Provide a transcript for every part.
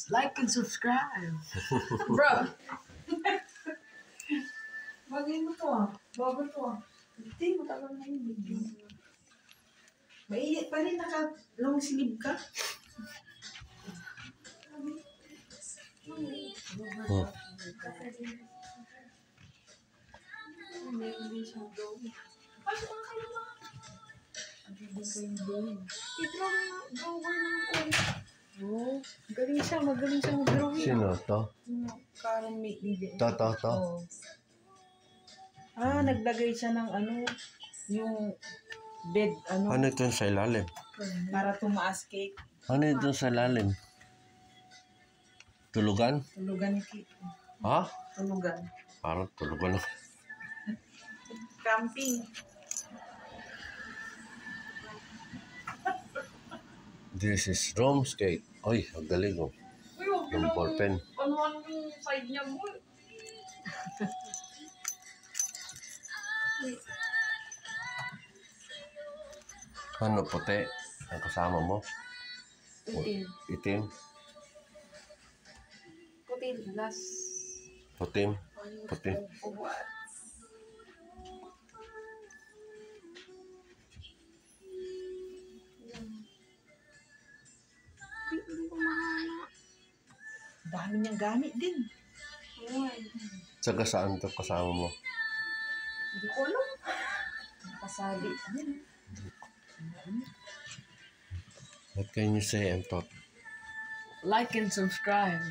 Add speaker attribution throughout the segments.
Speaker 1: Like and subscribe.
Speaker 2: Bro. Bagay mo to ah. Bago to ah. Hindi, matagal na yung video. Mainit pa rin, naka-long sleeve ka.
Speaker 3: Oh.
Speaker 2: Meron din siyang dome. Pasok ka kayo ba? Ang hindi ko yung dome. I-drawer naman ko. Oo. Magaling siya mag-drawing.
Speaker 3: Sino to?
Speaker 2: Karen may leader.
Speaker 3: To.
Speaker 2: Oh. Naglagay siya ng yung bed,
Speaker 3: Ano ito sa ilalim?
Speaker 2: para tumaas cake.
Speaker 3: Ano ito sa ilalim? Tulugan?
Speaker 2: Tulugan ni cake.
Speaker 3: Ha?
Speaker 2: Tulugan.
Speaker 3: Parang tulugan.
Speaker 2: Camping.
Speaker 3: This is Rome's cake. Ay, ang galing oh.
Speaker 4: Uy, huwag
Speaker 3: Yung
Speaker 4: yun
Speaker 3: ballpen.
Speaker 4: ano yung side niya mo.
Speaker 3: Ano, puti? Ang kasama mo?
Speaker 4: Itim.
Speaker 3: Itim?
Speaker 4: Puti, last.
Speaker 3: Putim? Puti?
Speaker 4: Ubuan. Hindi ko mahanap.
Speaker 2: Dami niyang gamit din.
Speaker 3: Tsaga saan ito kasama mo?
Speaker 2: Hindi ko alam. Nakasabi.
Speaker 3: What can you say, Antot?
Speaker 1: Like and subscribe.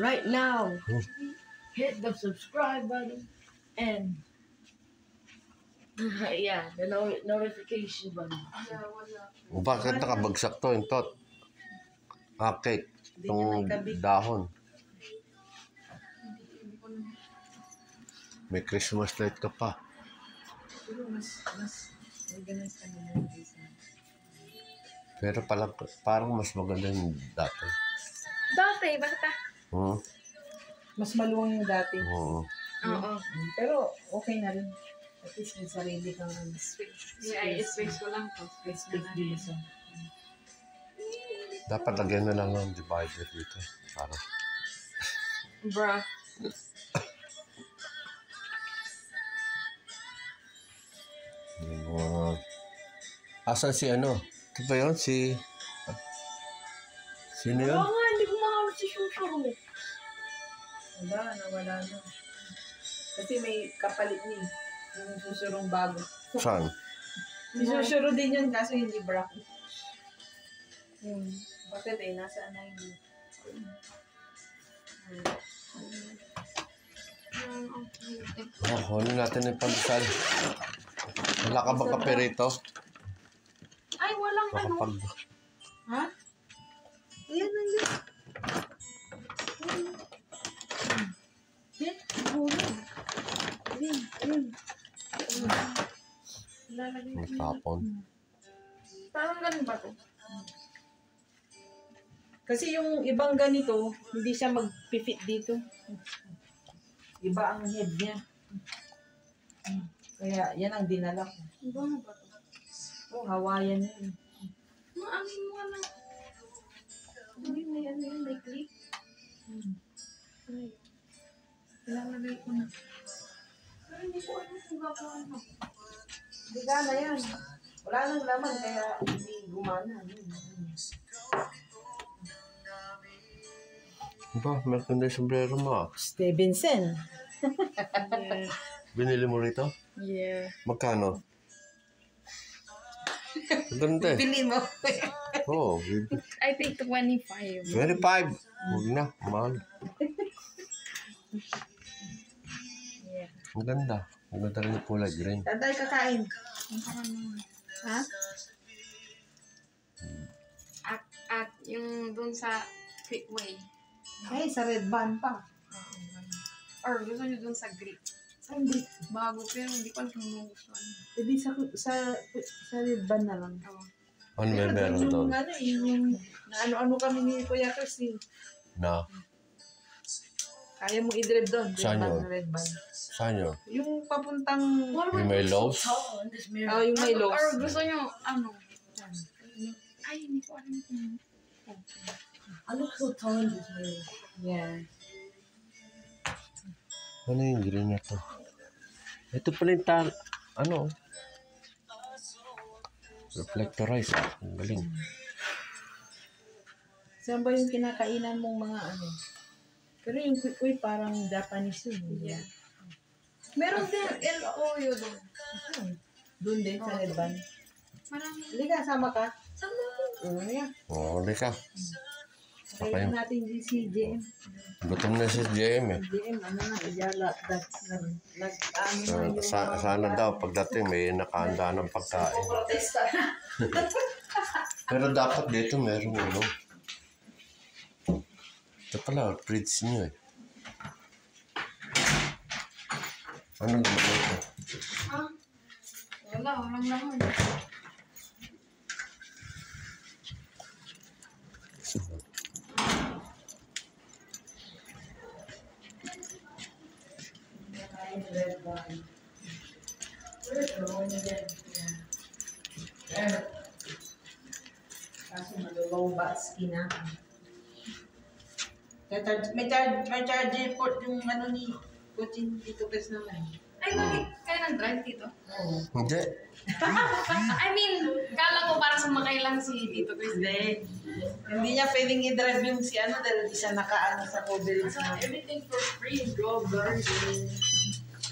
Speaker 1: Right now. Hit the subscribe button and yeah, the notification button.
Speaker 4: Yeah, wala.
Speaker 3: Bakit nakabagsak to, Antot? Cake. Itong dahon.
Speaker 4: Hindi ko na.
Speaker 3: May Christmas light ka pa.
Speaker 2: Pero mas organized ka naman dito.
Speaker 3: Pero parang mas maganda yung dati.
Speaker 4: Dati, basta.
Speaker 3: Hmm?
Speaker 2: Mas maluwang yung dati.
Speaker 3: Oo.
Speaker 4: Oo.
Speaker 2: Pero okay na rin. At least may sarili kang
Speaker 4: Space. Yeah, space ko lang to.
Speaker 2: space dito.
Speaker 3: Dapat lagyan na lang ng divider dito. Para.
Speaker 4: Bruh.
Speaker 3: Asan si ano? Ito ba yun? Sino yun?
Speaker 4: Oo nga, hindi ko mahanap si Shushuro.
Speaker 2: Nawala na. Kasi may kapalit niya. Yung susurong bago.
Speaker 3: Saan?
Speaker 2: May susuro din yun, kaso hindi brown. Bakit nasaan na yun?
Speaker 3: Huli natin yung pandesal. Wala ka bang kape rito?
Speaker 4: Ay, walang
Speaker 3: Makapag...
Speaker 2: Ha? Ayan na yun.
Speaker 4: Lalagay ko.
Speaker 3: Matapon.
Speaker 4: Parang ganun ba to?
Speaker 2: Kasi yung ibang ganito, hindi siya mag-fit dito. Iba ang head niya. Kaya yan ang dinala ko.
Speaker 4: Iba na ba to?
Speaker 2: Oh, Hawaiian yun.
Speaker 4: Maamin mo na. Hindi, may clip. Ay. Ilalagay ko na. Pero hindi ko alam kung gagawin mo.
Speaker 2: Hindi gana yan. Wala nang laman, kaya hindi gumana.
Speaker 3: Ba, meron na yung sombrero mo.
Speaker 2: Stevenson.
Speaker 4: Yeah.
Speaker 3: Binili mo rito?
Speaker 4: Yeah.
Speaker 3: Magkano? Ang ganda eh.
Speaker 2: Pili mo.
Speaker 3: Oo.
Speaker 4: I think 25.
Speaker 3: 25. Huwag na. Mahal.
Speaker 4: Yeah.
Speaker 3: Ang ganda. Ang ganda rin yung kulay green.
Speaker 2: Tatay kakain. Ha?
Speaker 4: At yung dun sa Quick-Way.
Speaker 2: Ay, sa red band pa.
Speaker 4: Or gusto nyo dun sa grip.
Speaker 2: Ay, hindi.
Speaker 4: Bago pero hindi ko alam kung magustuhan.
Speaker 2: Hindi sa red band na lang.
Speaker 4: Oo.
Speaker 3: Ano may meron doon?
Speaker 2: Yung ano kami ni Kuya Chris.
Speaker 3: Na?
Speaker 2: Kaya mo i-drive doon.
Speaker 3: Saan yun?
Speaker 2: Red band.
Speaker 3: Saan yun?
Speaker 2: Yung papuntang...
Speaker 3: Yung may lows?
Speaker 2: yung may lows.
Speaker 4: Or gusto nyo, ano? Ay, hindi ko alam kung...
Speaker 1: I look so tall in this mirror.
Speaker 2: Yeah.
Speaker 3: Ano yung green na to? Ito pala yung ano? Reflectorize. Ang galing.
Speaker 2: Saan ba yung kinakainan mong mga ano? Pero yung kwik parang Japanese yun.
Speaker 4: Yeah. Meron din LOyo doon.
Speaker 2: Doon din sa Leban.
Speaker 4: Marami.
Speaker 2: Halika, sama ka.
Speaker 4: Sama ko.
Speaker 2: Yeah.
Speaker 3: Oo, di ka.
Speaker 2: Kaya natin si JM.
Speaker 3: Gutom na si JM eh.
Speaker 2: JM, ano na, iyala. Nag-ano na yung
Speaker 3: Sana daw pagdating may nakahanda ng pagkain.
Speaker 4: Protesta.
Speaker 3: Pero dapat dito meron ano. Ito pala, fridge nyo eh. Ano naman ito?
Speaker 4: Ha? Walang laman.
Speaker 2: Kaso malulomba skin na. May charge port yung ano ni Coaching dito kasi naman.
Speaker 4: Ay, bakit kayo nag-drive dito?
Speaker 2: Oo.
Speaker 3: Hindi.
Speaker 4: I mean, kala ko para sumakay lang si Tito Chris.
Speaker 2: Hindi niya pwedeng i-drive yung si ano dahil di siya nakaano sa coverage na.
Speaker 1: Everything for free, bro. Garden.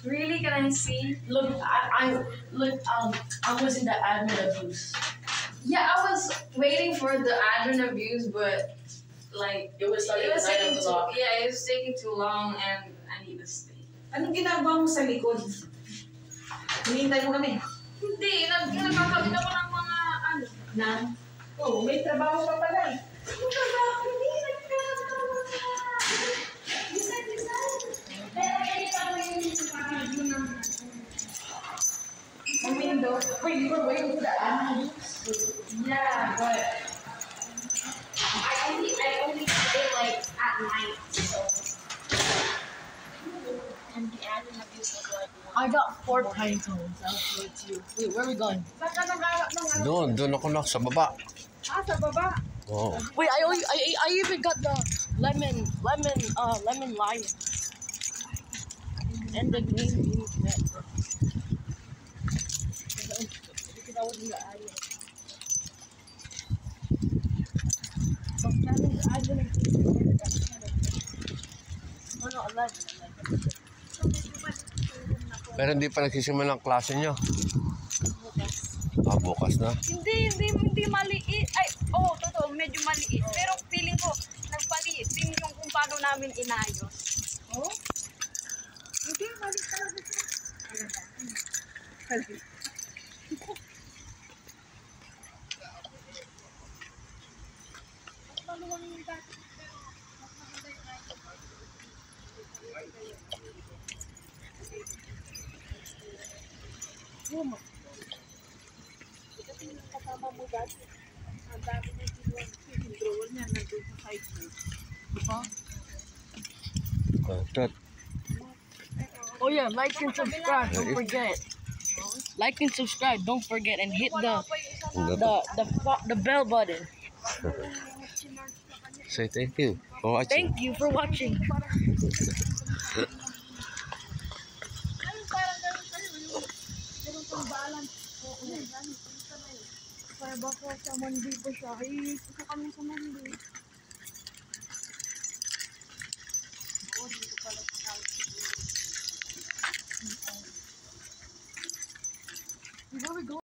Speaker 4: Really? Can I see?
Speaker 1: Look, I was in the admin abuse.
Speaker 4: Yeah, I was waiting for the admin abuse, but like
Speaker 1: It was starting
Speaker 4: it was
Speaker 1: to
Speaker 4: taking
Speaker 1: light up a
Speaker 4: too,
Speaker 1: lot.
Speaker 4: yeah, it was taking too long, and I need to stay.
Speaker 2: Anong ginagawa mo sa likod? Hinihintay mo kami.
Speaker 4: Hindi, nagkakabit ako ng mga ano.
Speaker 2: Na? Oo, may trabaho pa pala eh.
Speaker 4: Ang window.
Speaker 1: Wait, you were waiting for the admin?
Speaker 4: Yeah, but I only stay like at night, so. And the admin abuse was like
Speaker 1: I got 4 pine cones. I'll show it to you. Wait, where are we going?
Speaker 2: Saan ka naghanap ng ano?
Speaker 3: Doon ako na sa baba.
Speaker 2: Ah, sa baba.
Speaker 3: Oo.
Speaker 1: Wait, I even got the lemon lime. And the green bean pepper. Because I was in the admin. But that is admin. Oh no, 11.
Speaker 3: Pero hindi pa nagsisimula ang klase nyo. Ah, bukas na.
Speaker 5: Hindi maliit. Ay, totoo, medyo maliit. Pero feeling ko, nagpaliit din yung kung paano namin inayos.
Speaker 2: Oh?
Speaker 5: Hindi, maliit talaga siya.
Speaker 2: Maliit.
Speaker 5: Maluwang yung dati. Kasi yung kasama mo dati, ang dami na yung drawer niya nandun sa side mo. Diba?
Speaker 3: Tat.
Speaker 1: Oh yeah, like and subscribe. Don't forget. Like and subscribe. Don't forget and hit the bell button.
Speaker 3: Say thank you for watching.
Speaker 1: Thank you for watching.
Speaker 5: Parang ganun kayo, yung ganun pang balance. Oo, ganun. Para baka sa Monday pa siya. Ay, isa kami sa Monday. Oo, dito pala sa house.
Speaker 1: Where are we going?